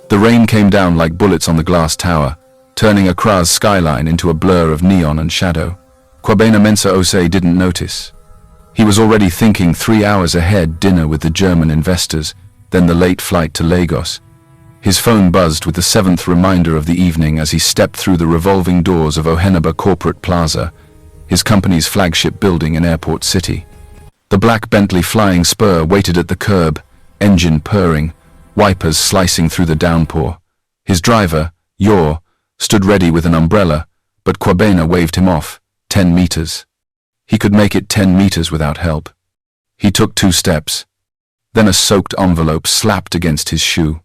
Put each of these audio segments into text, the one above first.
The rain came down like bullets on the glass tower, turning Accra's skyline into a blur of neon and shadow. Kwabena Mensah-Osei didn't notice. He was already thinking 3 hours ahead, dinner with the German investors, then the late flight to Lagos. His phone buzzed with the 7th reminder of the evening as he stepped through the revolving doors of Oheneba Corporate Plaza, his company's flagship building in Airport City. The black Bentley Flying Spur waited at the curb, engine purring, wipers slicing through the downpour. His driver, Yor, stood ready with an umbrella, but Kwabena waved him off, 10 meters. He could make it 10 meters without help. He took 2 steps. Then a soaked envelope slapped against his shoe.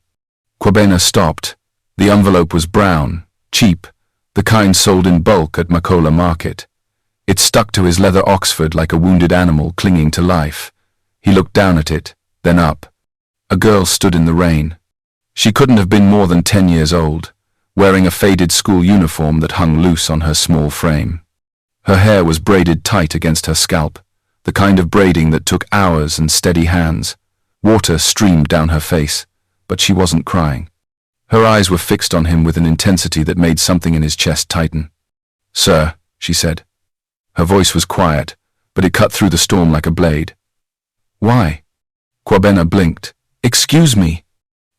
Kwabena stopped. The envelope was brown, cheap, the kind sold in bulk at Makola Market. It stuck to his leather Oxford like a wounded animal clinging to life. He looked down at it, then up. A girl stood in the rain. She couldn't have been more than 10 years old, wearing a faded school uniform that hung loose on her small frame. Her hair was braided tight against her scalp, the kind of braiding that took hours and steady hands. Water streamed down her face, but she wasn't crying. Her eyes were fixed on him with an intensity that made something in his chest tighten. "Sir," she said. Her voice was quiet, but it cut through the storm like a blade. "Why?" Kwabena blinked. "Excuse me."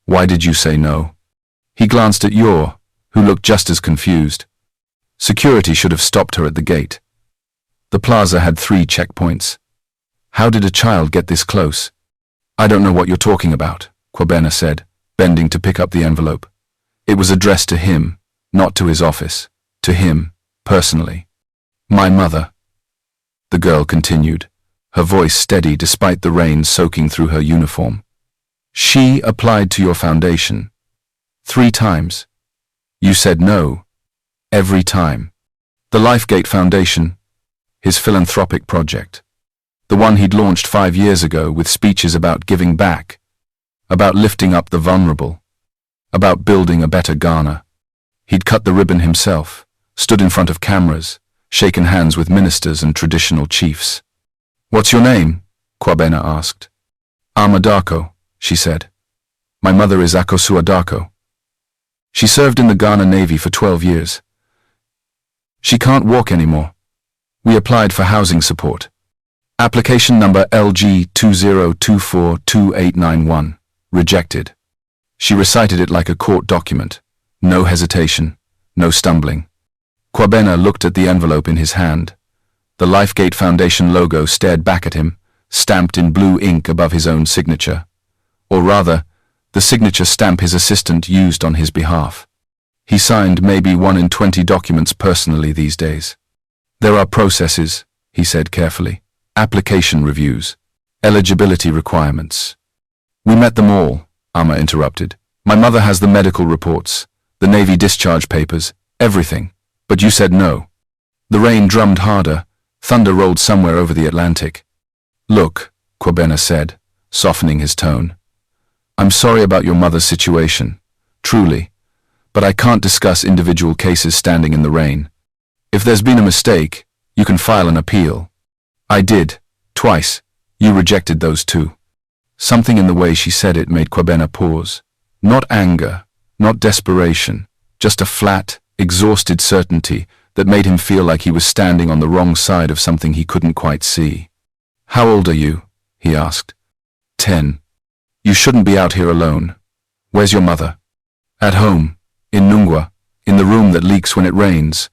"Why did you say no?" He glanced at Yor, who looked just as confused. Security should have stopped her at the gate. The plaza had 3 checkpoints. How did a child get this close? "I don't know what you're talking about," Kwabena said, bending to pick up the envelope. It was addressed to him, not to his office. To him, personally. "My mother," the girl continued, her voice steady despite the rain soaking through her uniform. "She applied to your foundation. 3 times. You said no. Every time. The Lifegate Foundation, his philanthropic project. The one he'd launched 5 years ago with speeches about giving back, about lifting up the vulnerable, about building a better Ghana. He'd cut the ribbon himself, stood in front of cameras, shaken hands with ministers and traditional chiefs. "What's your name?" Kwabena asked. "Amadako," she said. "My mother is Akosua Dako. She served in the Ghana Navy for 12 years. She can't walk anymore. We applied for housing support. Application number LG 20242891. Rejected." She recited it like a court document. No hesitation, no stumbling. Kwabena looked at the envelope in his hand. The Lifegate Foundation logo stared back at him, stamped in blue ink above his own signature. Or rather, the signature stamp his assistant used on his behalf. He signed maybe 1 in 20 documents personally these days. "There are processes," he said carefully. "Application reviews. Eligibility requirements." "We met them all," Amma interrupted. "My mother has the medical reports, the Navy discharge papers, everything. But you said no." The rain drummed harder. Thunder rolled somewhere over the Atlantic. "Look," Kwabena said, softening his tone. "I'm sorry about your mother's situation, truly, but I can't discuss individual cases standing in the rain. If there's been a mistake, you can file an appeal. I did, twice. You rejected those too." Something in the way she said it made Kwabena pause. Not anger, not desperation, just a flat, exhausted certainty that made him feel like he was standing on the wrong side of something he couldn't quite see. "How old are you?" he asked. 10. "You shouldn't be out here alone. Where's your mother?" "At home, in Nungwa, in the room that leaks when it rains."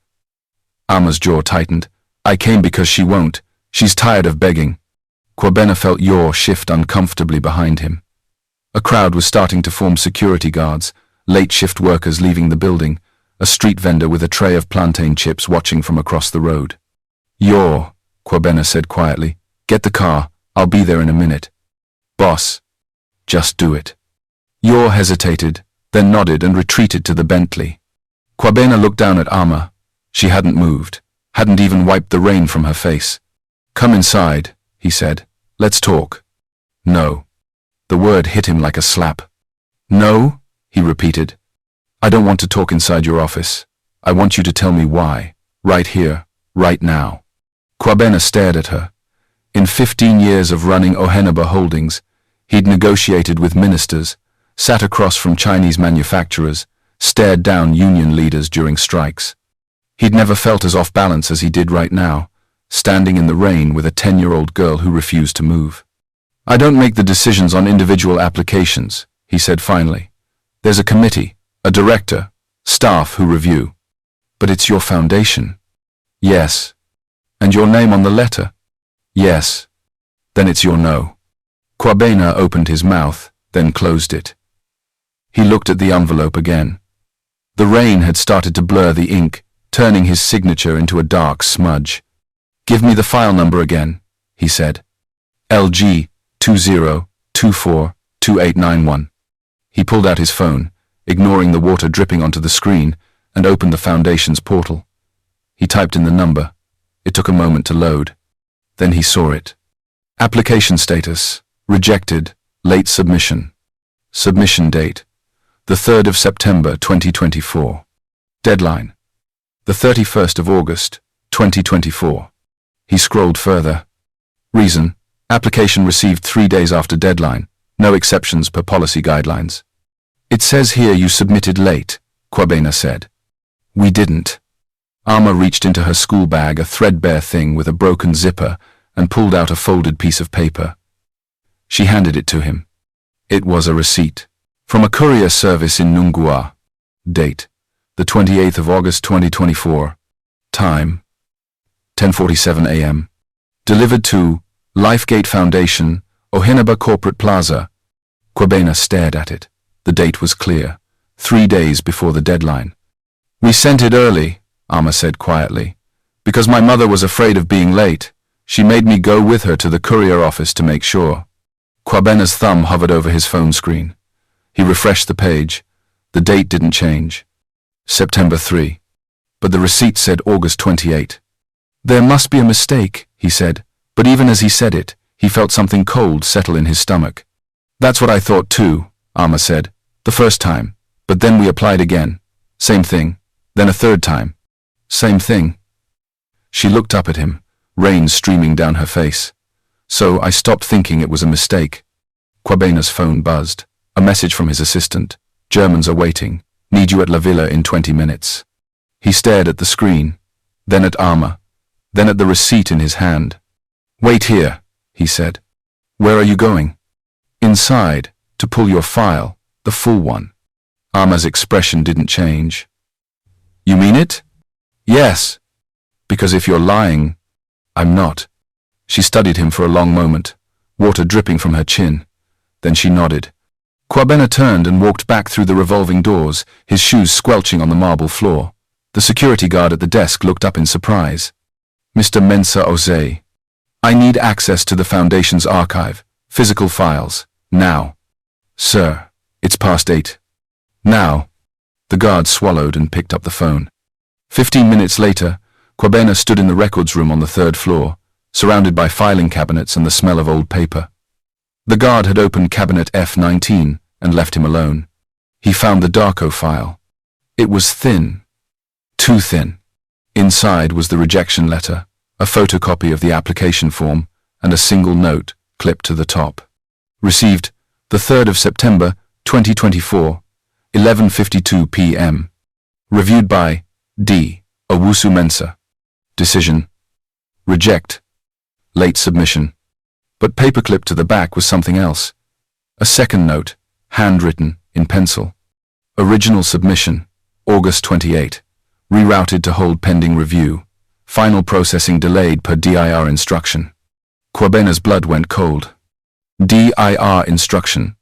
Ama's jaw tightened. "I came because she won't. She's tired of begging." Kwabena felt Yor shift uncomfortably behind him. A crowd was starting to form security guards, late shift workers leaving the building, a street vendor with a tray of plantain chips watching from across the road. "Yor," Kwabena said quietly, "get the car. I'll be there in a minute." "Boss, just do it." Yor hesitated, then nodded and retreated to the Bentley. Kwabena looked down at Amma. She hadn't moved, hadn't even wiped the rain from her face. "Come inside," he said. "Let's talk." "No." The word hit him like a slap. "No?" he repeated. "I don't want to talk inside your office. I want you to tell me why, right here, right now." Kwabena stared at her. In 15 years of running Oheneba Holdings, he'd negotiated with ministers, sat across from Chinese manufacturers, stared down union leaders during strikes. He'd never felt as off balance as he did right now, standing in the rain with a 10-year-old girl who refused to move. "I don't make the decisions on individual applications," he said finally. "There's a committee, a director, staff who review. But it's your foundation." "Yes." "And your name on the letter?" "Yes." "Then it's your no." Kwabena opened his mouth, then closed it. He looked at the envelope again. The rain had started to blur the ink, turning his signature into a dark smudge. "Give me the file number again," he said. "LG 20242891. He pulled out his phone, ignoring the water dripping onto the screen, and opened the foundation's portal. He typed in the number. It took a moment to load. Then he saw it. Application status: rejected, late submission. Submission date: the 3rd of September 2024. Deadline: the 31st of August 2024. He scrolled further. Reason: application received 3 days after deadline. No exceptions per policy guidelines. "It says here you submitted late," Kwabena said. "We didn't." Alma reached into her school bag, a threadbare thing with a broken zipper, and pulled out a folded piece of paper. She handed it to him. It was a receipt. From a courier service in Nungua. Date: the 28th of August 2024. Time: 10:47 a.m. Delivered to Lifegate Foundation, Ohinaba Corporate Plaza. Kwabena stared at it. The date was clear. 3 days before the deadline. "We sent it early," Alma said quietly, "because my mother was afraid of being late. She made me go with her to the courier office to make sure." Kwabena's thumb hovered over his phone screen. He refreshed the page. The date didn't change. September 3. But the receipt said August 28. "There must be a mistake," he said, but even as he said it, he felt something cold settle in his stomach. "That's what I thought too," Alma said. "The first time. But then we applied again. Same thing. Then a third time. Same thing." She looked up at him, rain streaming down her face. "So I stopped thinking it was a mistake." Kwabena's phone buzzed. A message from his assistant. "Germans are waiting. Need you at La Villa in 20 minutes. He stared at the screen, then at Alma, then at the receipt in his hand. "Wait here," he said. "Where are you going?" "Inside, to pull your file, the full one." Alma's expression didn't change. "You mean it?" "Yes." "Because if you're lying..." "I'm not." She studied him for a long moment, water dripping from her chin. Then she nodded. Kwabena turned and walked back through the revolving doors, his shoes squelching on the marble floor. The security guard at the desk looked up in surprise. "Mr. Mensah Ose, I need access to the Foundation's archive, physical files, now." "Sir, it's past 8. "Now." The guard swallowed and picked up the phone. 15 minutes later, Kwabena stood in the records room on the 3rd floor, surrounded by filing cabinets and the smell of old paper. The guard had opened cabinet F19 and left him alone. He found the Darko file. It was thin. Too thin. Inside was the rejection letter, a photocopy of the application form, and a single note clipped to the top. Received, the 3rd of September, 2024, 11:52 p.m. Reviewed by D. Owusu Mensah. Decision: reject. Late submission. But paperclipped to the back was something else. A second note, handwritten, in pencil. Original submission, August 28. Rerouted to hold pending review. Final processing delayed per DIR instruction. Kwabena's blood went cold. DIR instruction.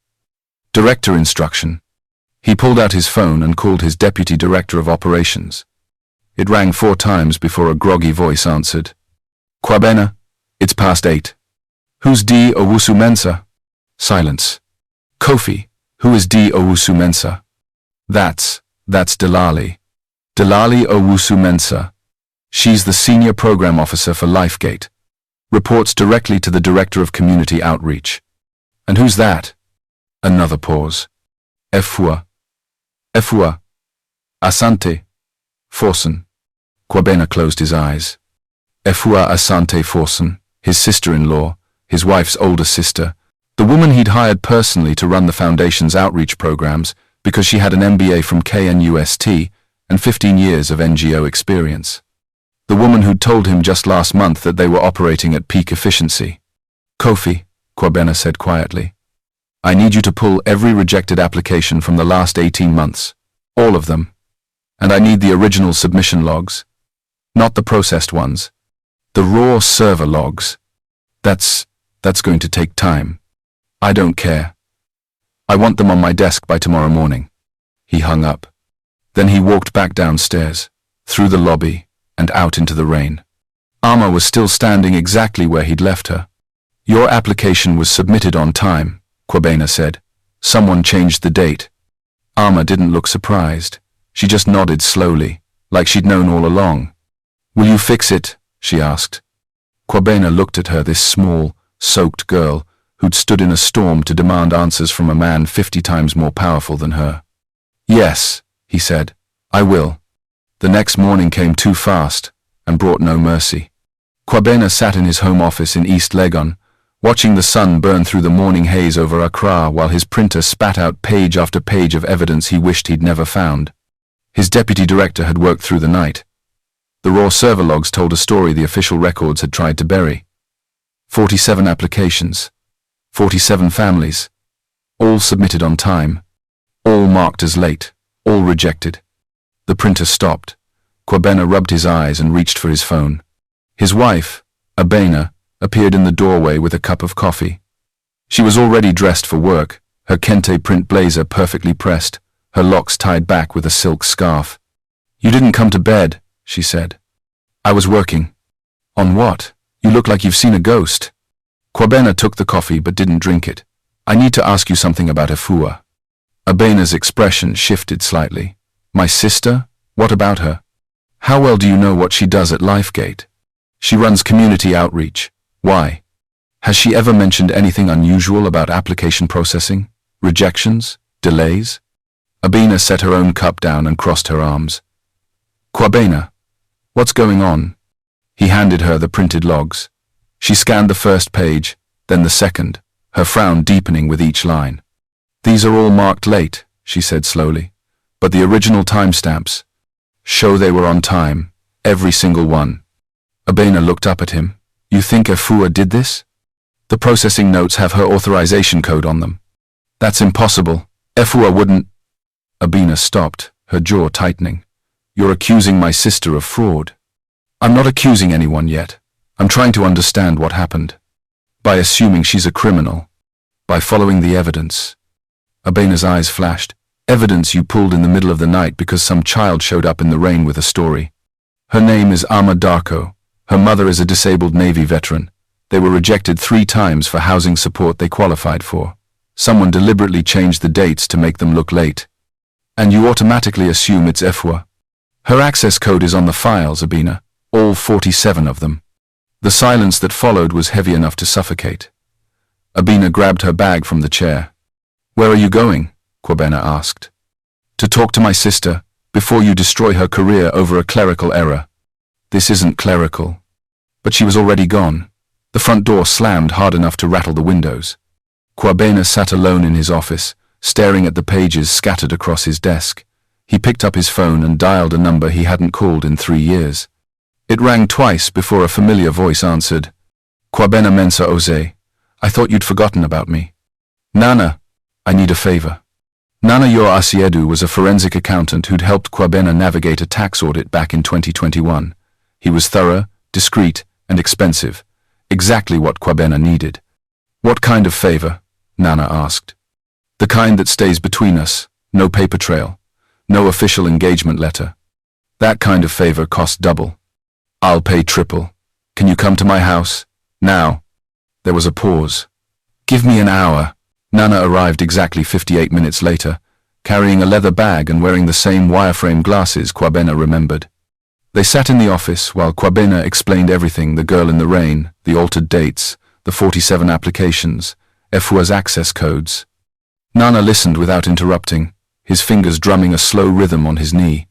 Director instruction. He pulled out his phone and called his deputy director of operations. It rang 4 times before a groggy voice answered. "Kwabena, it's past 8. "Who's D. Owusu Mensah?" Silence. "Kofi, who is D. Owusu Mensah?" That's Delali. Delali Owusu Mensah. She's the senior program officer for Lifegate. Reports directly to the director of community outreach." "And who's that?" Another pause. Efua. Asante. Forsen. Kwabena closed his eyes. Efua Asante Forsen, his sister-in-law, his wife's older sister, The woman he'd hired personally to run the foundation's outreach programs because she had an MBA from KNUST and 15 years of NGO experience. The woman who'd told him just last month that they were operating at peak efficiency. Kofi, Kwabena said quietly, I need you to pull every rejected application from the last 18 months. All of them. And I need the original submission logs. Not the processed ones. The raw server logs. That's going to take time. I don't care. I want them on my desk by tomorrow morning. He hung up. Then he walked back downstairs, through the lobby, and out into the rain. Amma was still standing exactly where he'd left her. Your application was submitted on time, Kwabena said. Someone changed the date. Amma didn't look surprised. She just nodded slowly, like she'd known all along. Will you fix it? She asked. Kwabena looked at her, this small, soaked girl, who'd stood in a storm to demand answers from a man 50 times more powerful than her. Yes, he said, I will. The next morning came too fast and brought no mercy. Kwabena sat in his home office in East Legon, watching the sun burn through the morning haze over Accra while his printer spat out page after page of evidence he wished he'd never found. His deputy director had worked through the night. The raw server logs told a story the official records had tried to bury. 47 applications. 47 families. All submitted on time. All marked as late. All rejected. The printer stopped. Kwabena rubbed his eyes and reached for his phone. His wife, Abena, appeared in the doorway with a cup of coffee. She was already dressed for work, her kente print blazer perfectly pressed, her locks tied back with a silk scarf. You didn't come to bed, she said. I was working. On what? You look like you've seen a ghost. Kwabena took the coffee but didn't drink it. I need to ask you something about Efua. Abena's expression shifted slightly. My sister? What about her? How well do you know what she does at Lifegate? She runs community outreach. Why? Has she ever mentioned anything unusual about application processing? Rejections? Delays? Abena set her own cup down and crossed her arms. Kwabena, what's going on? He handed her the printed logs. She scanned the first page, then the second, her frown deepening with each line. These are all marked late, she said slowly, but the original timestamps show they were on time, every single one. Abena looked up at him. You think Efua did this? The processing notes have her authorization code on them. That's impossible. Efua wouldn't. Abena stopped, her jaw tightening. You're accusing my sister of fraud. I'm not accusing anyone yet. I'm trying to understand what happened. By assuming she's a criminal. By following the evidence. Abena's eyes flashed. Evidence you pulled in the middle of the night because some child showed up in the rain with a story. Her name is Amma Darko. Her mother is a disabled Navy veteran. They were rejected 3 times for housing support they qualified for. Someone deliberately changed the dates to make them look late. And you automatically assume it's Efua. Her access code is on the files, Abena. All 47 of them. The silence that followed was heavy enough to suffocate. Abena grabbed her bag from the chair. Where are you going? Kwabena asked. To talk to my sister, before you destroy her career over a clerical error. This isn't clerical. But she was already gone. The front door slammed hard enough to rattle the windows. Kwabena sat alone in his office, staring at the pages scattered across his desk. He picked up his phone and dialed a number he hadn't called in 3 years. It rang twice before a familiar voice answered. Kwabena Mensa Oze, I thought you'd forgotten about me. Nana, I need a favor. Nana Yor Asiedu was a forensic accountant who'd helped Kwabena navigate a tax audit back in 2021. He was thorough, discreet, and expensive. Exactly what Kwabena needed. What kind of favor? Nana asked. The kind that stays between us, no paper trail, no official engagement letter. That kind of favor costs double. I'll pay triple. Can you come to my house? Now. There was a pause. Give me an hour. Nana arrived exactly 58 minutes later, carrying a leather bag and wearing the same wireframe glasses Kwabena remembered. They sat in the office while Kwabena explained everything, the girl in the rain, the altered dates, the 47 applications, Efua's access codes. Nana listened without interrupting, his fingers drumming a slow rhythm on his knee.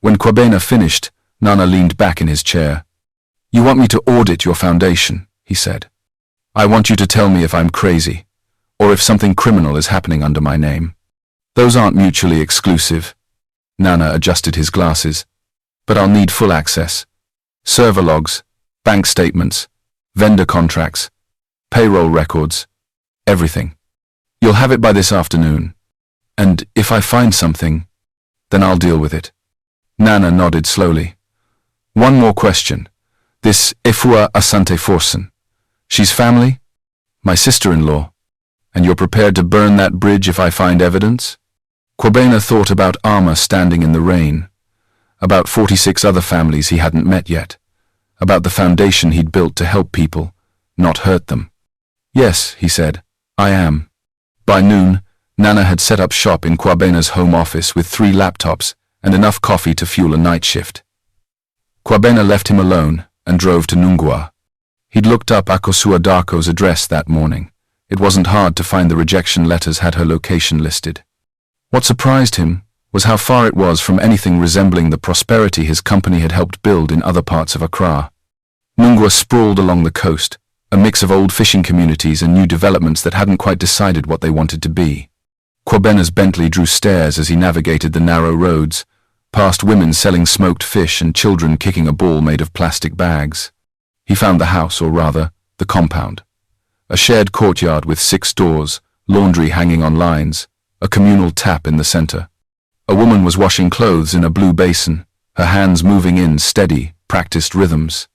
When Kwabena finished, Nana leaned back in his chair. You want me to audit your foundation, he said. I want you to tell me if I'm crazy. or if something criminal is happening under my name. Those aren't mutually exclusive. Nana adjusted his glasses. But I'll need full access. Server logs, bank statements, vendor contracts, payroll records, everything. You'll have it by this afternoon. And if I find something, then I'll deal with it. Nana nodded slowly. One more question. This Efua Asante Forsen. She's family? My sister-in-law. And you're prepared to burn that bridge if I find evidence? Kwabena thought about Ama standing in the rain, about 46 other families he hadn't met yet, about the foundation he'd built to help people, not hurt them. Yes, he said, I am. By noon, Nana had set up shop in Kwabena's home office with 3 laptops and enough coffee to fuel a night shift. Kwabena left him alone and drove to Nungwa. He'd looked up Akosua Darko's address that morning. It wasn't hard to find the rejection letters had her location listed. What surprised him was how far it was from anything resembling the prosperity his company had helped build in other parts of Accra. Nungwa sprawled along the coast, a mix of old fishing communities and new developments that hadn't quite decided what they wanted to be. Kwabena's Bentley drew stares as he navigated the narrow roads, past women selling smoked fish and children kicking a ball made of plastic bags. He found the house, or rather, the compound. A shared courtyard with 6 doors, laundry hanging on lines, a communal tap in the center. A woman was washing clothes in a blue basin, her hands moving in steady, practiced rhythms.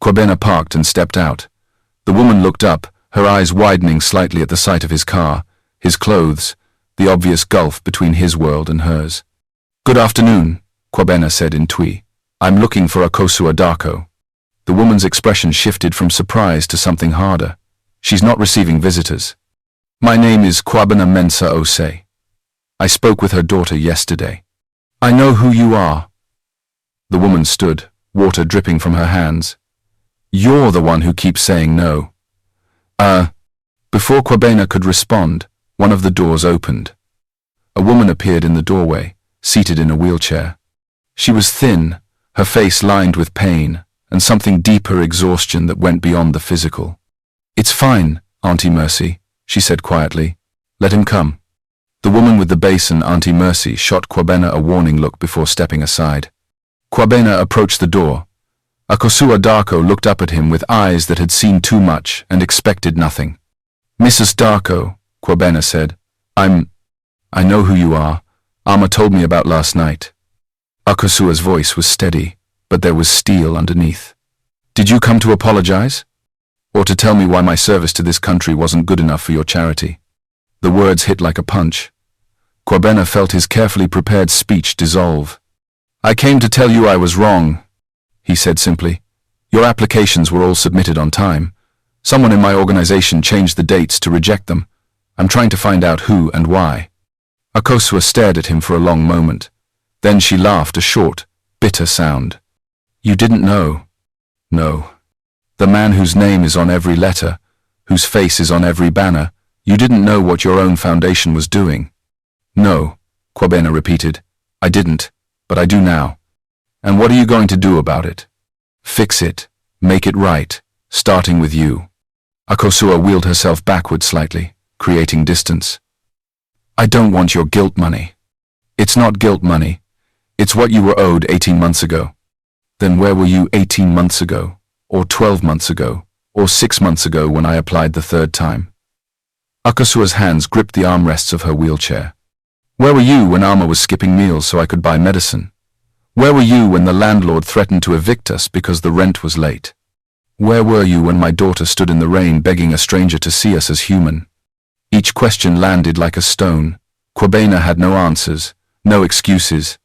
Kwabena parked and stepped out. The woman looked up, her eyes widening slightly at the sight of his car, his clothes, the obvious gulf between his world and hers. Good afternoon, Kwabena said in Twi. I'm looking for Akosua Darko. The woman's expression shifted from surprise to something harder. She's not receiving visitors. My name is Kwabena Mensa Osei. I spoke with her daughter yesterday. I know who you are. The woman stood, water dripping from her hands. You're the one who keeps saying no. Before Kwabena could respond, one of the doors opened. A woman appeared in the doorway, seated in a wheelchair. She was thin, her face lined with pain, and something deeper exhaustion that went beyond the physical. It's fine, Auntie Mercy, she said quietly. Let him come. The woman with the basin, Auntie Mercy, shot Kwabena a warning look before stepping aside. Kwabena approached the door. Akosua Darko looked up at him with eyes that had seen too much and expected nothing. Mrs. Darko, Kwabena said, I know who you are. Ama told me about last night. Akosua's voice was steady, but there was steel underneath. Did you come to apologize? Or to tell me why my service to this country wasn't good enough for your charity? The words hit like a punch. Kwabena felt his carefully prepared speech dissolve. I came to tell you I was wrong, he said simply. Your applications were all submitted on time. Someone in my organization changed the dates to reject them. I'm trying to find out who and why. Akosua stared at him for a long moment. Then she laughed, a short, bitter sound. You didn't know? No. The man whose name is on every letter, whose face is on every banner, you didn't know what your own foundation was doing. No, Kwabena repeated. I didn't, but I do now. And what are you going to do about it? Fix it. Make it right, starting with you. Akosua wheeled herself backward slightly, creating distance. I don't want your guilt money. It's not guilt money. It's what you were owed 18 months ago. Then where were you 18 months ago, or 12 months ago, or 6 months ago when I applied the 3rd time? Akosua's hands gripped the armrests of her wheelchair. Where were you when Ama was skipping meals so I could buy medicine? Where were you when the landlord threatened to evict us because the rent was late? Where were you when my daughter stood in the rain begging a stranger to see us as human? Each question landed like a stone. Kwabena had no answers, no excuses.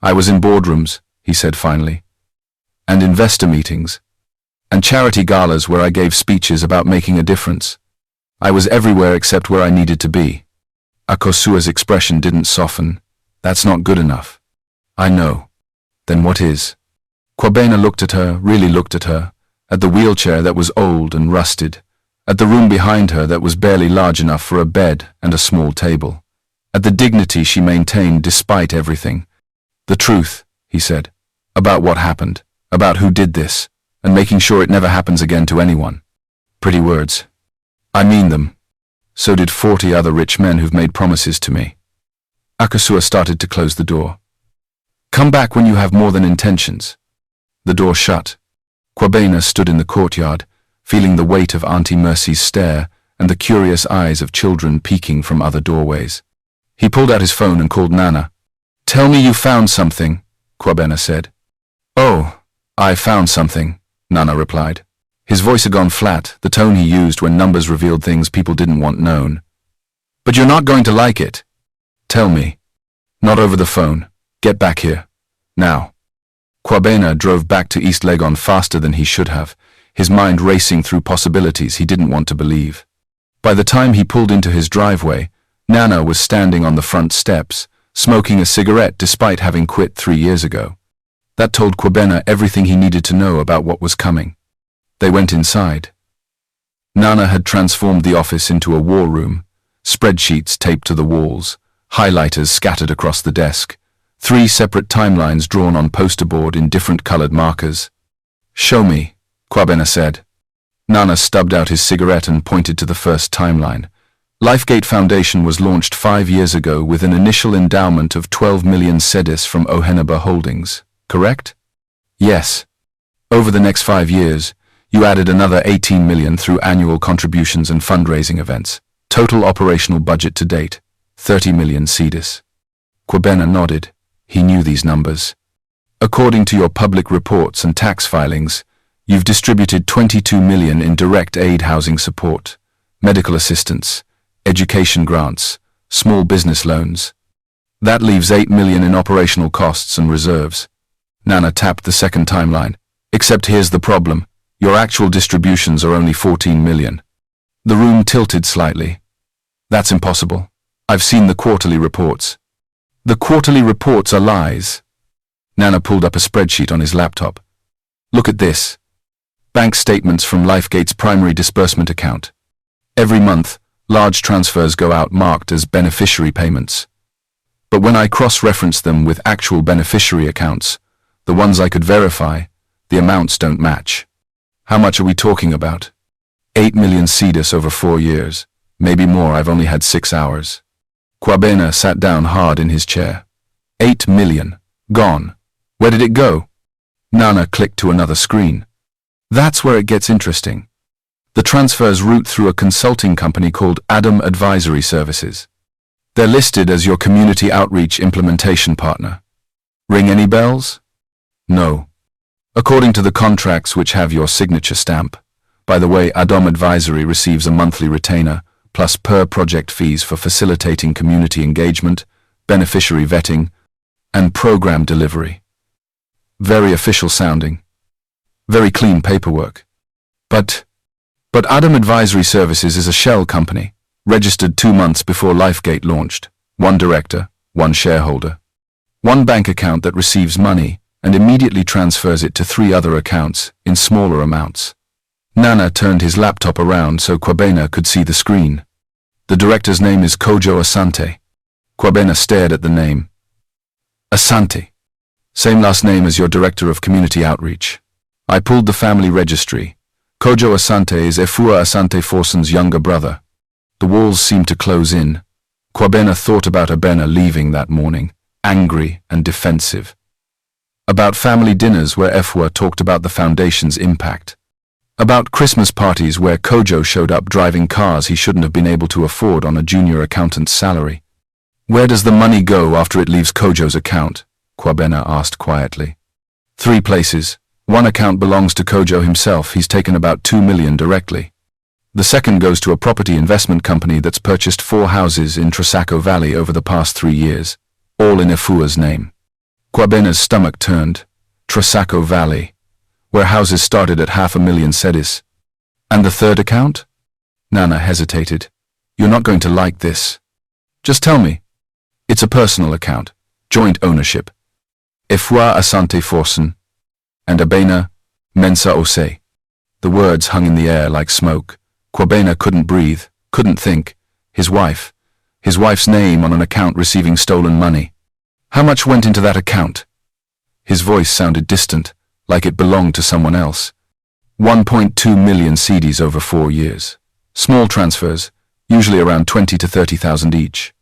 I was in boardrooms, he said finally, and investor meetings, and charity galas where I gave speeches about making a difference. I was everywhere except where I needed to be. Akosua's expression didn't soften. That's not good enough. I know. Then what is? Kwabena looked at her, really looked at her, at the wheelchair that was old and rusted, at the room behind her that was barely large enough for a bed and a small table, at the dignity she maintained despite everything. The truth, he said, about what happened, about who did this, and making sure it never happens again to anyone. Pretty words. I mean them. So did 40 other rich men who've made promises to me. Akasua started to close the door. Come back when you have more than intentions. The door shut. Kwabena stood in the courtyard, feeling the weight of Auntie Mercy's stare and the curious eyes of children peeking from other doorways. He pulled out his phone and called Nana. Tell me you found something, Kwabena said. Oh, I found something, Nana replied. His voice had gone flat, the tone he used when numbers revealed things people didn't want known. But you're not going to like it. Tell me. Not over the phone. Get back here. Now. Kwabena drove back to East Legon faster than he should have, his mind racing through possibilities he didn't want to believe. By the time he pulled into his driveway, Nana was standing on the front steps, smoking a cigarette despite having quit 3 years ago. That told Kwabena everything he needed to know about what was coming. They went inside. Nana had transformed the office into a war room, spreadsheets taped to the walls, highlighters scattered across the desk, 3 separate timelines drawn on poster board in different colored markers. Show me, Kwabena said. Nana stubbed out his cigarette and pointed to the first timeline. Lifegate Foundation was launched 5 years ago with an initial endowment of 12 million cedis from Oheneba Holdings, correct? Yes. Over the next 5 years, you added another 18 million through annual contributions and fundraising events. Total operational budget to date, 30 million cedis. Kwabena nodded. He knew these numbers. According to your public reports and tax filings, you've distributed 22 million in direct aid housing support, medical assistance, education grants, small business loans. That leaves 8 million in operational costs and reserves. Nana tapped the second timeline. Except here's the problem. Your actual distributions are only 14 million. The room tilted slightly. That's impossible. I've seen the quarterly reports. The quarterly reports are lies. Nana pulled up a spreadsheet on his laptop. Look at this. Bank statements from Lifegate's primary disbursement account. Every month, large transfers go out marked as beneficiary payments. But when I cross-reference them with actual beneficiary accounts, the ones I could verify, the amounts don't match. How much are we talking about? 8 million cedis over 4 years. Maybe more, I've only had 6 hours. Kwabena sat down hard in his chair. 8 million. Gone. Where did it go? Nana clicked to another screen. That's where it gets interesting. The transfers route through a consulting company called Adam Advisory Services. They're listed as your community outreach implementation partner. Ring any bells? No. According to the contracts which have your signature stamp. By the way, Adam Advisory receives a monthly retainer, plus per-project fees for facilitating community engagement, beneficiary vetting, and program delivery. Very official sounding. Very clean paperwork. But Adam Advisory Services is a shell company, registered 2 months before Lifegate launched. 1 director, 1 shareholder. 1 bank account that receives money and immediately transfers it to 3 other accounts in smaller amounts. Nana turned his laptop around so Kwabena could see the screen. The director's name is Kojo Asante. Kwabena stared at the name. Asante. Same last name as your director of community outreach. I pulled the family registry. Kojo Asante is Efua Asante Forson's younger brother. The walls seemed to close in. Kwabena thought about Abena leaving that morning, angry and defensive. About family dinners where Efua talked about the foundation's impact. About Christmas parties where Kojo showed up driving cars he shouldn't have been able to afford on a junior accountant's salary. Where does the money go after it leaves Kojo's account? Kwabena asked quietly. 3 places. 1 account belongs to Kojo himself. He's taken about 2 million directly. The second goes to a property investment company that's purchased 4 houses in Trasaco Valley over the past 3 years, all in Efua's name. Kwabena's stomach turned. Trasaco Valley, where houses started at 500,000 cedis. And the third account? Nana hesitated. You're not going to like this. Just tell me. It's a personal account, joint ownership. Efua Asante Forson and Abena Mensa Ose. The words hung in the air like smoke. Kwabena couldn't breathe, couldn't think. His wife's name on an account receiving stolen money. How much went into that account? His voice sounded distant, like it belonged to someone else. 1.2 million cedis over 4 years. Small transfers, usually around 20 to 30,000 each,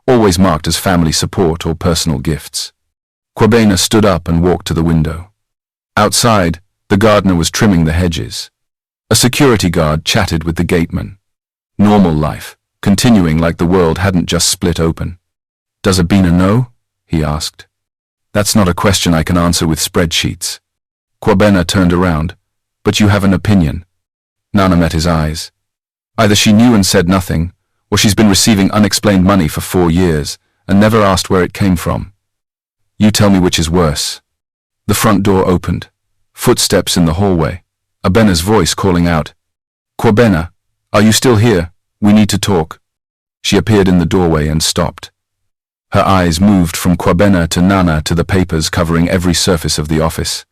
always marked as family support or personal gifts. Kwabena stood up and walked to the window. Outside, the gardener was trimming the hedges. A security guard chatted with the gateman. Normal life, continuing like the world hadn't just split open. "Does Abena know?" he asked. "That's not a question I can answer with spreadsheets." Kwabena turned around. "But you have an opinion." Nana met his eyes. Either she knew and said nothing, or she's been receiving unexplained money for 4 years and never asked where it came from. "You tell me which is worse." The front door opened. Footsteps in the hallway. Abena's voice calling out, "Kwabena, are you still here? We need to talk." She appeared in the doorway and stopped. Her eyes moved from Kwabena to Nana to the papers covering every surface of the office.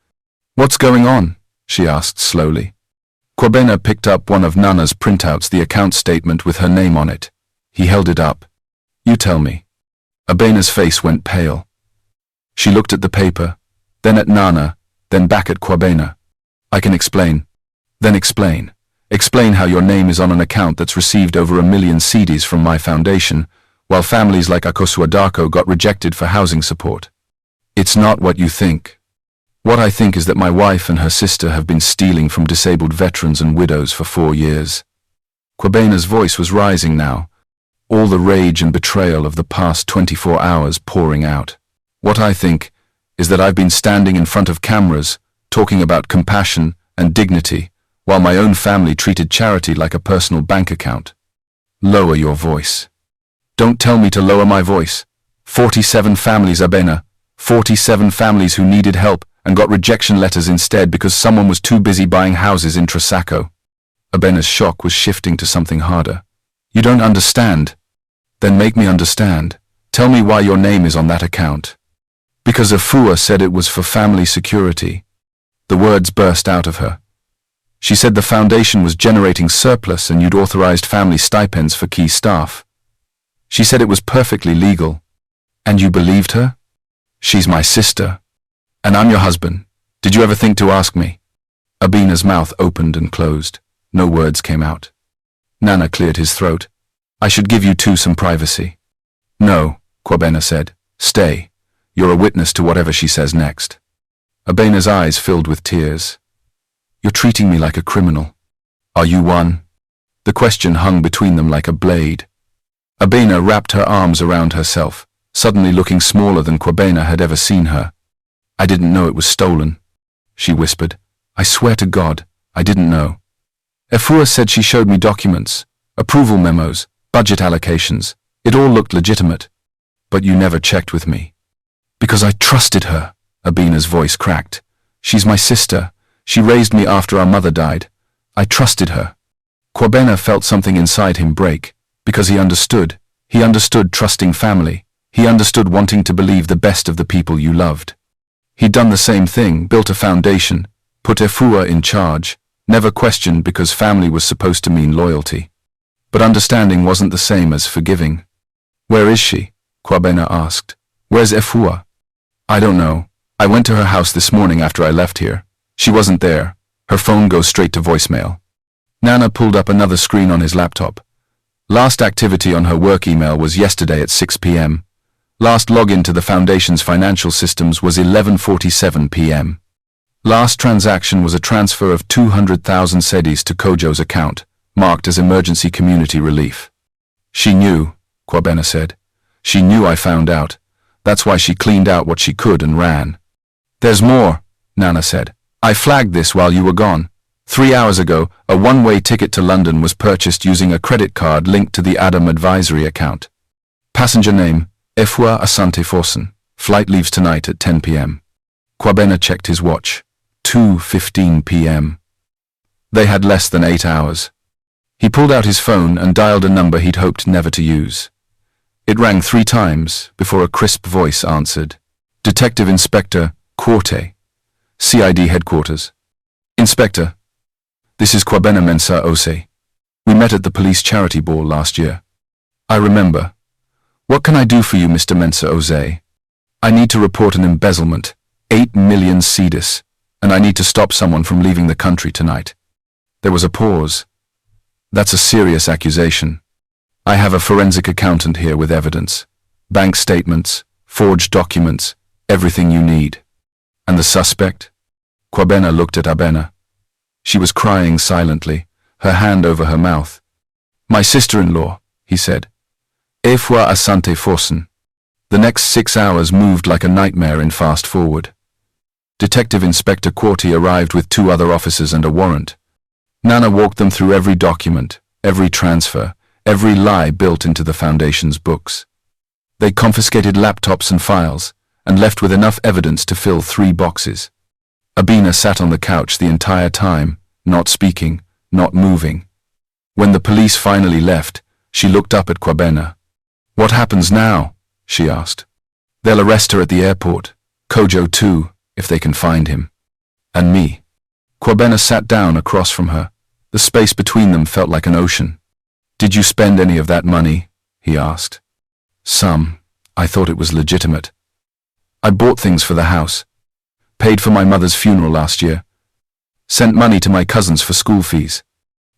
"What's going on?" she asked slowly. Kwabena picked up one of Nana's printouts, the account statement with her name on it. He held it up. "You tell me." Abena's face went pale. She looked at the paper, then at Nana, then back at Kwabena. "I can explain." "Then explain. Explain how your name is on an account that's received over 1 million cedis from my foundation, while families like Akosua got rejected for housing support. It's not what you think. What I think is that my wife and her sister have been stealing from disabled veterans and widows for 4 years. Kwabena's voice was rising now, all the rage and betrayal of the past 24 hours pouring out. What I think is that I've been standing in front of cameras, talking about compassion and dignity, while my own family treated charity like a personal bank account. Lower your voice. Don't tell me to lower my voice. 47 families, Abena. 47 families who needed help and got rejection letters instead because someone was too busy buying houses in Trisaco. Abena's shock was shifting to something harder. You don't understand. Then make me understand. Tell me why your name is on that account. Because Afua said it was for family security. The words burst out of her. She said the foundation was generating surplus and you'd authorized family stipends for key staff. She said it was perfectly legal. And you believed her? She's my sister. And I'm your husband. Did you ever think to ask me? Abena's mouth opened and closed. No words came out. Nana cleared his throat. I should give you two some privacy. No, Kwabena said. Stay. You're a witness to whatever she says next. Abena's eyes filled with tears. You're treating me like a criminal. Are you one? The question hung between them like a blade. Abena wrapped her arms around herself, suddenly looking smaller than Kwabena had ever seen her. I didn't know it was stolen, she whispered. I swear to God, I didn't know. Efua said she showed me documents, approval memos, budget allocations. It all looked legitimate. But you never checked with me. Because I trusted her, Abena's voice cracked. She's my sister. She raised me after our mother died. I trusted her. Kwabena felt something inside him break, because he understood. He understood trusting family. He understood wanting to believe the best of the people you loved. He'd done the same thing, built a foundation, put Efua in charge, never questioned because family was supposed to mean loyalty. But understanding wasn't the same as forgiving. Where is she? Kwabena asked. Where's Efua? I don't know. I went to her house this morning after I left here. She wasn't there. Her phone goes straight to voicemail. Nana pulled up another screen on his laptop. Last activity on her work email was yesterday at 6 p.m. Last login to the Foundation's financial systems was 11:47 p.m. Last transaction was a transfer of 200,000 cedis to Kojo's account, marked as emergency community relief. She knew, Kwabena said. She knew I found out. That's why she cleaned out what she could and ran. There's more, Nana said. I flagged this while you were gone. 3 hours ago, a one-way ticket to London was purchased using a credit card linked to the Adam advisory account. Passenger name, Efua Asante Forsen. Flight leaves tonight at 10 p.m. Kwabena checked his watch. 2:15 p.m. They had less than 8 hours. He pulled out his phone and dialed a number he'd hoped never to use. It rang 3 times before a crisp voice answered. Detective Inspector Quarte, CID Headquarters. Inspector, this is Kwabena Mensah Ose. We met at the police charity ball last year. I remember. What can I do for you, Mr. Mensah Ose? I need to report an embezzlement, 8 million cedis, and I need to stop someone from leaving the country tonight. There was a pause. That's a serious accusation. I have a forensic accountant here with evidence. Bank statements, forged documents, everything you need. And the suspect? Kwabena looked at Abena. She was crying silently, her hand over her mouth. My sister-in-law, he said. Efwa Asante Forsen. The next 6 hours moved like a nightmare in fast forward. Detective Inspector Quarty arrived with 2 other officers and a warrant. Nana walked them through every document, every transfer, every lie built into the Foundation's books. They confiscated laptops and files, and left with enough evidence to fill 3 boxes. Abena sat on the couch the entire time, not speaking, not moving. When the police finally left, she looked up at Kwabena. What happens now? She asked. They'll arrest her at the airport, Kojo too, if they can find him. And me. Kwabena sat down across from her. The space between them felt like an ocean. Did you spend any of that money? He asked. Some. I thought it was legitimate. I bought things for the house. Paid for my mother's funeral last year. Sent money to my cousins for school fees.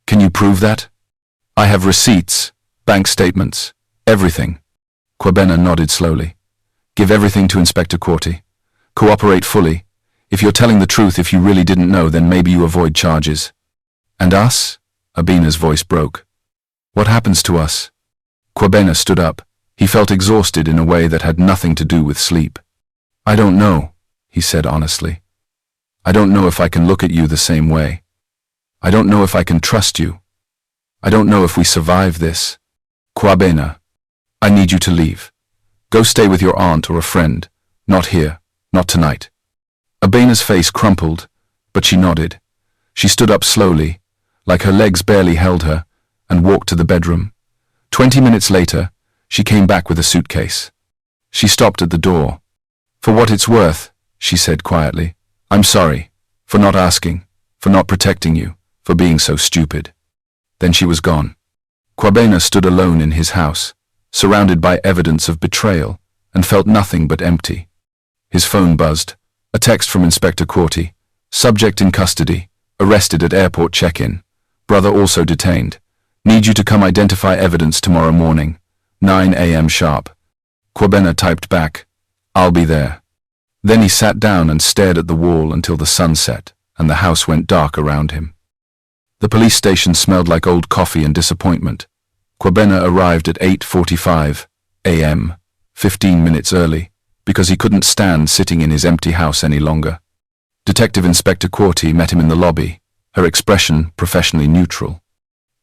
Can you prove that? I have receipts, bank statements, everything. Kwabena nodded slowly. Give everything to Inspector Quarty. Cooperate fully. If you're telling the truth, if you really didn't know, then maybe you avoid charges. And us? Abena's voice broke. What happens to us? Kwabena stood up. He felt exhausted in a way that had nothing to do with sleep. I don't know, he said honestly. I don't know if I can look at you the same way. I don't know if I can trust you. I don't know if we survive this. Kwabena, I need you to leave. Go stay with your aunt or a friend. Not here, not tonight. Abena's face crumpled, but she nodded. She stood up slowly, like her legs barely held her, and walked to the bedroom. 20 minutes later, she came back with a suitcase. She stopped at the door. For what it's worth, she said quietly, I'm sorry, for not asking, for not protecting you, for being so stupid. Then she was gone. Kwabena stood alone in his house, surrounded by evidence of betrayal, and felt nothing but empty. His phone buzzed. A text from Inspector Quarty. Subject in custody. Arrested at airport check-in. Brother also detained. Need you to come identify evidence tomorrow morning. 9 a.m. sharp. Kwabena typed back, I'll be there. Then he sat down and stared at the wall until the sun set, and the house went dark around him. The police station smelled like old coffee and disappointment. Kwabena arrived at 8:45 a.m., 15 minutes early, because he couldn't stand sitting in his empty house any longer. Detective Inspector Quarty met him in the lobby, her expression professionally neutral.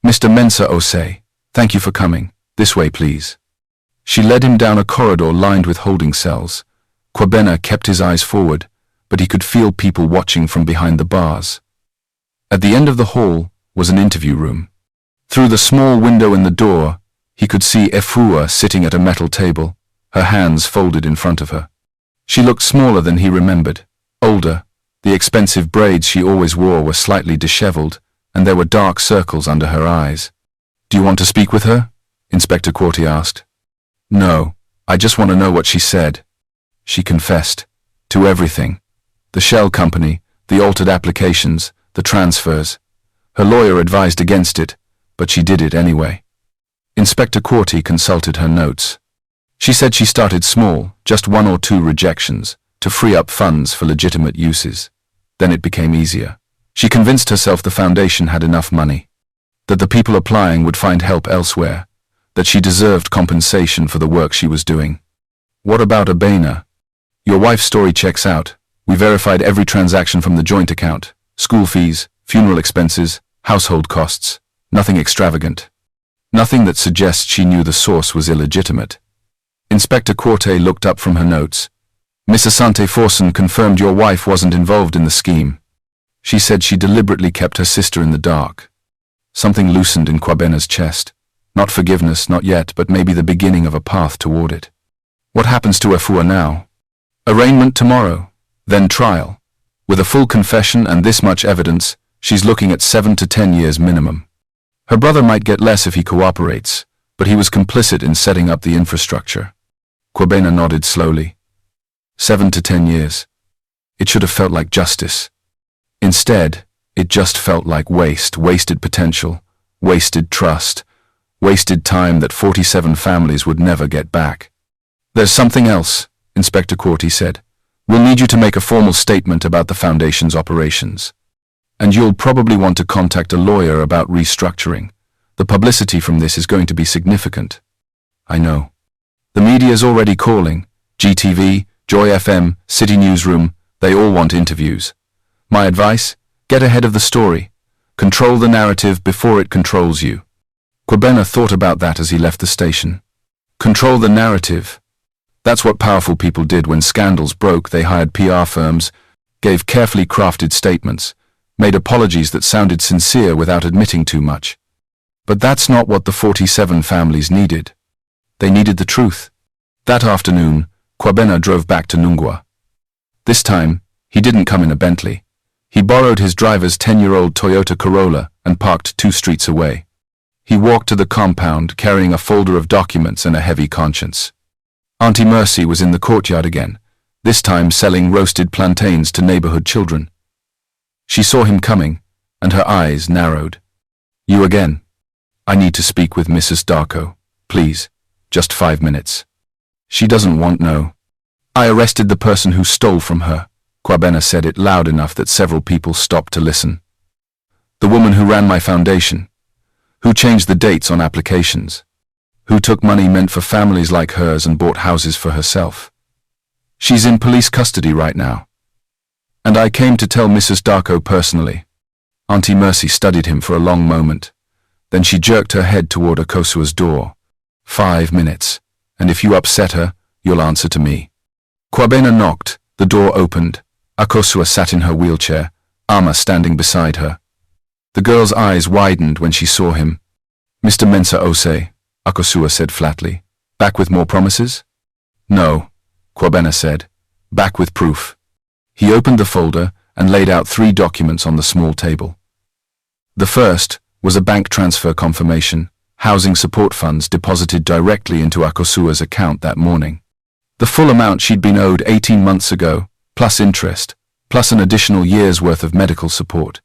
Mr. Mensa Osei, thank you for coming. This way, please. She led him down a corridor lined with holding cells. Kwabena kept his eyes forward, but he could feel people watching from behind the bars. At the end of the hall was an interview room. Through the small window in the door, he could see Efua sitting at a metal table, her hands folded in front of her. She looked smaller than he remembered, older. The expensive braids she always wore were slightly disheveled, and there were dark circles under her eyes. Do you want to speak with her? Inspector Quarty asked. No, I just want to know what she said. She confessed. To everything. The shell company, the altered applications, the transfers. Her lawyer advised against it, but she did it anyway. Inspector Quarty consulted her notes. She said she started small, just 1 or 2 rejections, to free up funds for legitimate uses. Then it became easier. She convinced herself the foundation had enough money, that the people applying would find help elsewhere, that she deserved compensation for the work she was doing. What about Abena? Your wife's story checks out. We verified every transaction from the joint account, school fees, funeral expenses, household costs, nothing extravagant. Nothing that suggests she knew the source was illegitimate. Inspector Quarty looked up from her notes. Miss Asante Forsen confirmed your wife wasn't involved in the scheme. She said she deliberately kept her sister in the dark. Something loosened in Kwabena's chest. Not forgiveness, not yet, but maybe the beginning of a path toward it. What happens to Efua now? Arraignment tomorrow, then trial. With a full confession and this much evidence, she's looking at 7 to 10 years minimum. Her brother might get less if he cooperates, but he was complicit in setting up the infrastructure. Kwabena nodded slowly. 7 to 10 years. It should have felt like justice. Instead, it just felt like wasted potential, wasted trust, Wasted time that 47 families would never get back. There's something else, Inspector Corti said. We'll need you to make a formal statement about the Foundation's operations. And you'll probably want to contact a lawyer about restructuring. The publicity from this is going to be significant. I know. The media's already calling. GTV, Joy FM, City Newsroom, they all want interviews. My advice? Get ahead of the story. Control the narrative before it controls you. Kwabena thought about that as he left the station. Control the narrative. That's what powerful people did when scandals broke. They hired PR firms, gave carefully crafted statements, made apologies that sounded sincere without admitting too much. But that's not what the 47 families needed. They needed the truth. That afternoon, Kwabena drove back to Nungwa. This time, he didn't come in a Bentley. He borrowed his driver's 10-year-old Toyota Corolla and parked 2 streets away. He walked to the compound carrying a folder of documents and a heavy conscience. Auntie Mercy was in the courtyard again, this time selling roasted plantains to neighborhood children. She saw him coming, and her eyes narrowed. You again? I need to speak with Mrs. Darko, please, just 5 minutes. She doesn't want no. I arrested the person who stole from her. Kwabena said it loud enough that several people stopped to listen. The woman who ran my foundation, who changed the dates on applications, who took money meant for families like hers and bought houses for herself. She's in police custody right now. And I came to tell Mrs. Darko personally. Auntie Mercy studied him for a long moment. Then she jerked her head toward Akosua's door. 5 minutes, and if you upset her, you'll answer to me. Kwabena knocked, the door opened. Akosua sat in her wheelchair, Ama standing beside her. The girl's eyes widened when she saw him. Mr. Mensa Ose, Akosua said flatly. Back with more promises? No, Kwabena said. Back with proof. He opened the folder and laid out 3 documents on the small table. The first was a bank transfer confirmation, housing support funds deposited directly into Akosua's account that morning. The full amount she'd been owed 18 months ago, plus interest, plus an additional year's worth of medical support.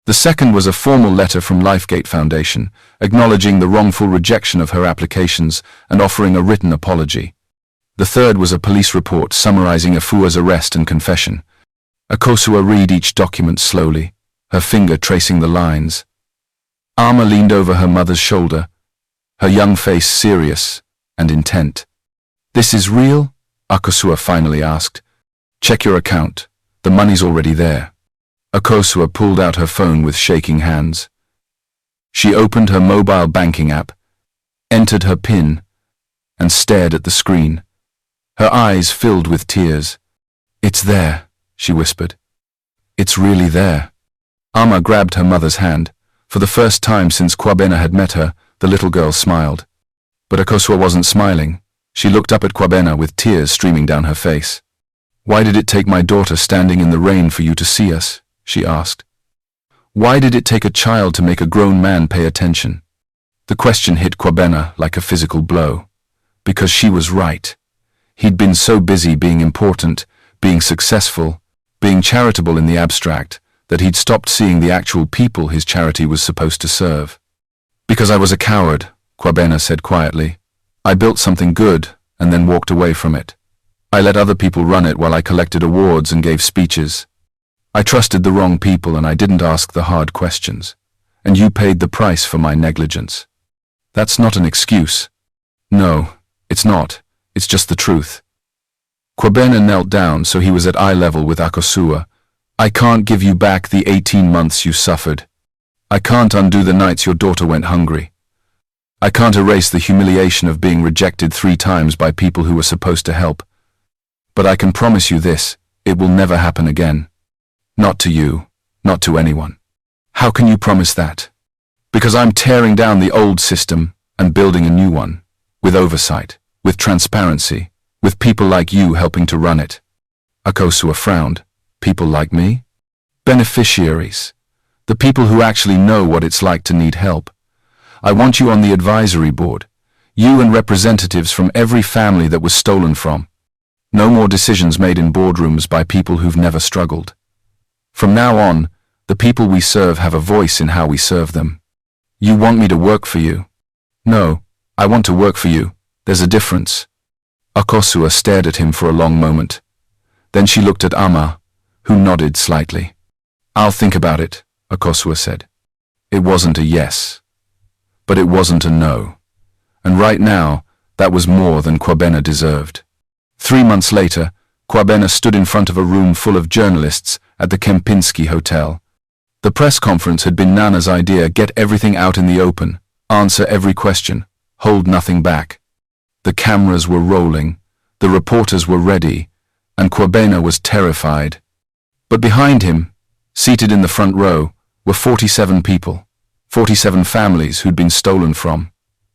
The second was a formal letter from Lifegate Foundation, acknowledging the wrongful rejection of her applications and offering a written apology. The third was a police report summarizing Afua's arrest and confession. Akosua read each document slowly, her finger tracing the lines. Ama leaned over her mother's shoulder, her young face serious and intent. This is real? Akosua finally asked. Check your account. The money's already there. Akosua pulled out her phone with shaking hands. She opened her mobile banking app, entered her PIN, and stared at the screen. Her eyes filled with tears. It's there, she whispered. It's really there. Ama grabbed her mother's hand. For the first time since Kwabena had met her, the little girl smiled. But Akosua wasn't smiling. She looked up at Kwabena with tears streaming down her face. Why did it take my daughter standing in the rain for you to see us? She asked. Why did it take a child to make a grown man pay attention? The question hit Kwabena like a physical blow. Because she was right. He'd been so busy being important, being successful, being charitable in the abstract, that he'd stopped seeing the actual people his charity was supposed to serve. Because I was a coward, Kwabena said quietly. I built something good and then walked away from it. I let other people run it while I collected awards and gave speeches. I trusted the wrong people and I didn't ask the hard questions. And you paid the price for my negligence. That's not an excuse. No, it's not. It's just the truth. Kwabena knelt down so he was at eye level with Akosua. I can't give you back the 18 months you suffered. I can't undo the nights your daughter went hungry. I can't erase the humiliation of being rejected 3 times by people who were supposed to help. But I can promise you this, it will never happen again. Not to you, not to anyone. How can you promise that? Because I'm tearing down the old system and building a new one, with oversight, with transparency, with people like you helping to run it. Akosua frowned. People like me? Beneficiaries. The people who actually know what it's like to need help. I want you on the advisory board. You and representatives from every family that was stolen from. No more decisions made in boardrooms by people who've never struggled. From now on, the people we serve have a voice in how we serve them. You want me to work for you? No, I want to work for you. There's a difference. Akosua stared at him for a long moment. Then she looked at Ama, who nodded slightly. I'll think about it, Akosua said. It wasn't a yes, but it wasn't a no. And right now, that was more than Kwabena deserved. 3 months later, Kwabena stood in front of a room full of journalists at the Kempinski Hotel. The press conference had been Nana's idea: get everything out in the open, answer every question, hold nothing back. The cameras were rolling, the reporters were ready, and Kwabena was terrified. But behind him, seated in the front row, were 47 people, 47 families who'd been stolen from,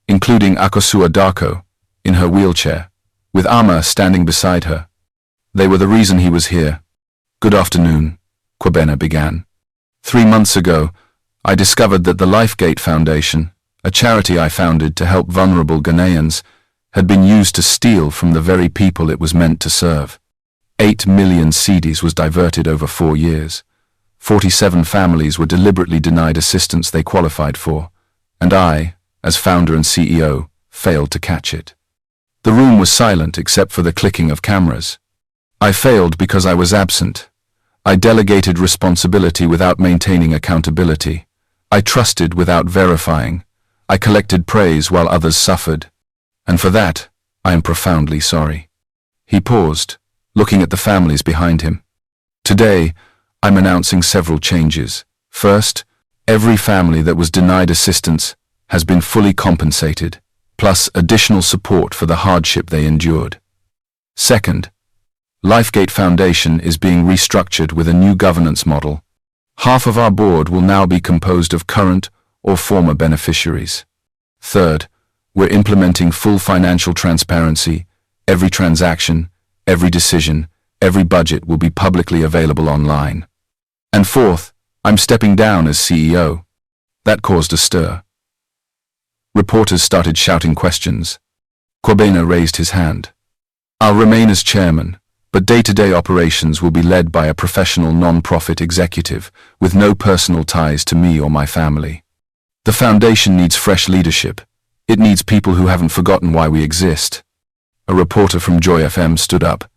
including Akosua Darko, in her wheelchair, with Ama standing beside her. They were the reason he was here. Good afternoon, Kwabena began. 3 months ago, I discovered that the Lifegate Foundation, a charity I founded to help vulnerable Ghanaians, had been used to steal from the very people it was meant to serve. 8 million cedis was diverted over 4 years. 47 families were deliberately denied assistance they qualified for, and I, as founder and CEO, failed to catch it. The room was silent except for the clicking of cameras. I failed because I was absent. I delegated responsibility without maintaining accountability. I trusted without verifying. I collected praise while others suffered. And for that, I am profoundly sorry. He paused, looking at the families behind him. Today, I'm announcing several changes. First, every family that was denied assistance has been fully compensated, plus additional support for the hardship they endured. Second, Lifegate Foundation is being restructured with a new governance model. Half of our board will now be composed of current or former beneficiaries. Third, we're implementing full financial transparency. Every transaction, every decision, every budget will be publicly available online. And fourth, I'm stepping down as CEO. That caused a stir. Reporters started shouting questions. Kwabena raised his hand. I'll remain as chairman, but day-to-day operations will be led by a professional non-profit executive with no personal ties to me or my family. The foundation needs fresh leadership. It needs people who haven't forgotten why we exist. A reporter from Joy FM stood up.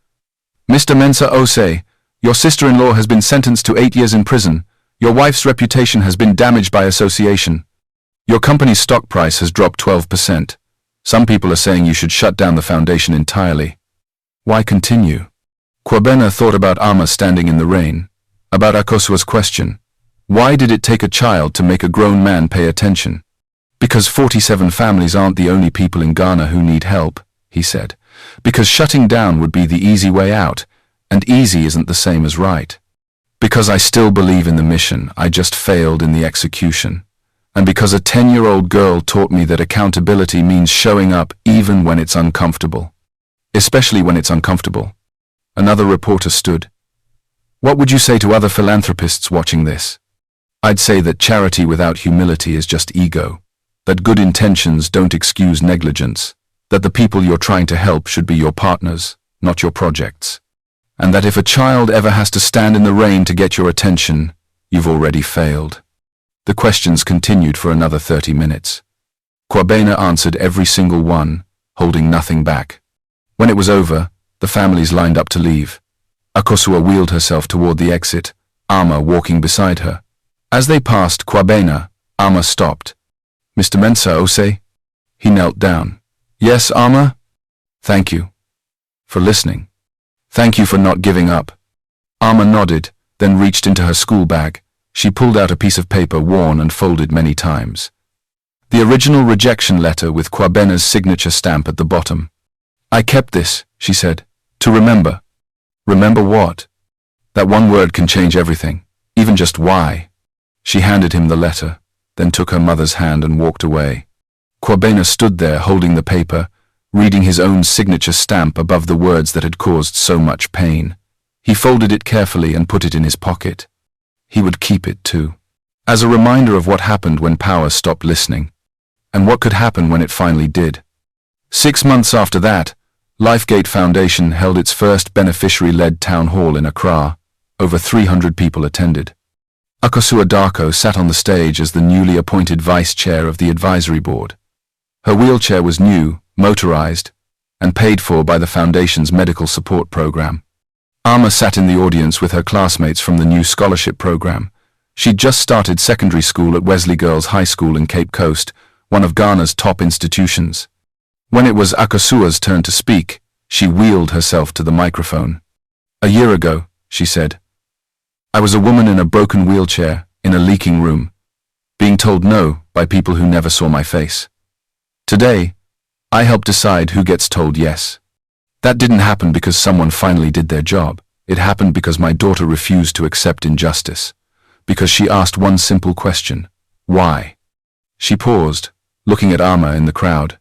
Mr. Mensah Osei, your sister-in-law has been sentenced to 8 years in prison. Your wife's reputation has been damaged by association. Your company's stock price has dropped 12%. Some people are saying you should shut down the foundation entirely. Why continue? Kwabena thought about Ama standing in the rain, about Akosua's question. Why did it take a child to make a grown man pay attention? Because 47 families aren't the only people in Ghana who need help, he said. Because shutting down would be the easy way out, and easy isn't the same as right. Because I still believe in the mission, I just failed in the execution. And because a 10-year-old girl taught me that accountability means showing up even when it's uncomfortable. Especially when it's uncomfortable. Another reporter stood. What would you say to other philanthropists watching this? I'd say that charity without humility is just ego. That good intentions don't excuse negligence. That the people you're trying to help should be your partners, not your projects. And that if a child ever has to stand in the rain to get your attention, you've already failed. The questions continued for another 30 minutes. Kwabena answered every single one, holding nothing back. When it was over, the families lined up to leave. Akosua wheeled herself toward the exit, Ama walking beside her. As they passed Kwabena, Ama stopped. Mr. Mensah Osei? He knelt down. Yes, Ama? Thank you. For listening. Thank you for not giving up. Ama nodded, then reached into her school bag. She pulled out a piece of paper worn and folded many times. The original rejection letter with Kwabena's signature stamp at the bottom. I kept this, she said, to remember. Remember what? That one word can change everything, even just why. She handed him the letter, then took her mother's hand and walked away. Kwabena stood there holding the paper, reading his own signature stamp above the words that had caused so much pain. He folded it carefully and put it in his pocket. He would keep it too, as a reminder of what happened when power stopped listening, and what could happen when it finally did. 6 months after that, Lifegate Foundation held its first beneficiary-led town hall in Accra. Over 300 people attended. Akosua Darko sat on the stage as the newly appointed vice chair of the advisory board. Her wheelchair was new, motorized, and paid for by the Foundation's medical support program. Alma sat in the audience with her classmates from the new scholarship program. She'd just started secondary school at Wesley Girls High School in Cape Coast, one of Ghana's top institutions. When it was Akasua's turn to speak, she wheeled herself to the microphone. "A year ago," she said, "I was a woman in a broken wheelchair, in a leaking room, being told no by people who never saw my face. Today, I help decide who gets told yes. That didn't happen because someone finally did their job. It happened because my daughter refused to accept injustice. Because she asked one simple question: why?" She paused, looking at Alma in the crowd.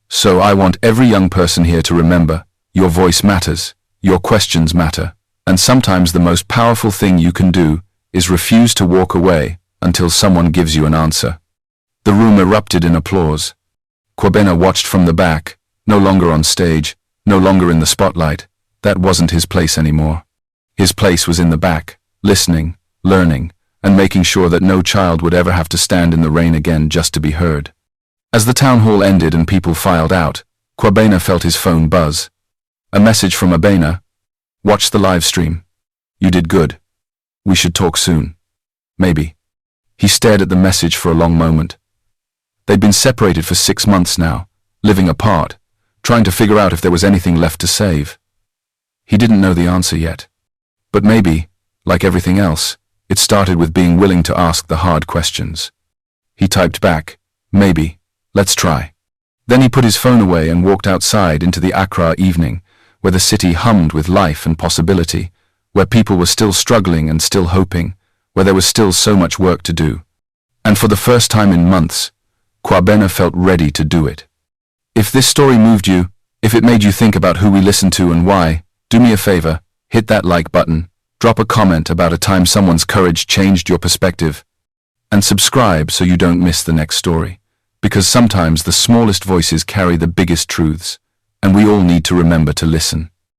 "So I want every young person here to remember, your voice matters, your questions matter, and sometimes the most powerful thing you can do is refuse to walk away until someone gives you an answer." The room erupted in applause. Kwabena watched from the back, no longer on stage, no longer in the spotlight. That wasn't his place anymore. His place was in the back, listening, learning, and making sure that no child would ever have to stand in the rain again just to be heard. As the town hall ended and people filed out, Kwabena felt his phone buzz. A message from Abena: "Watch the live stream. You did good. We should talk soon. Maybe." He stared at the message for a long moment. They'd been separated for 6 months now, living apart, trying to figure out if there was anything left to save. He didn't know the answer yet. But maybe, like everything else, it started with being willing to ask the hard questions. He typed back, "Maybe. Let's try." Then he put his phone away and walked outside into the Accra evening, where the city hummed with life and possibility, where people were still struggling and still hoping, where there was still so much work to do. And for the first time in months, Kwabena felt ready to do it. If this story moved you, if it made you think about who we listen to and why, do me a favor, hit that like button, drop a comment about a time someone's courage changed your perspective, and subscribe so you don't miss the next story. Because sometimes the smallest voices carry the biggest truths, and we all need to remember to listen.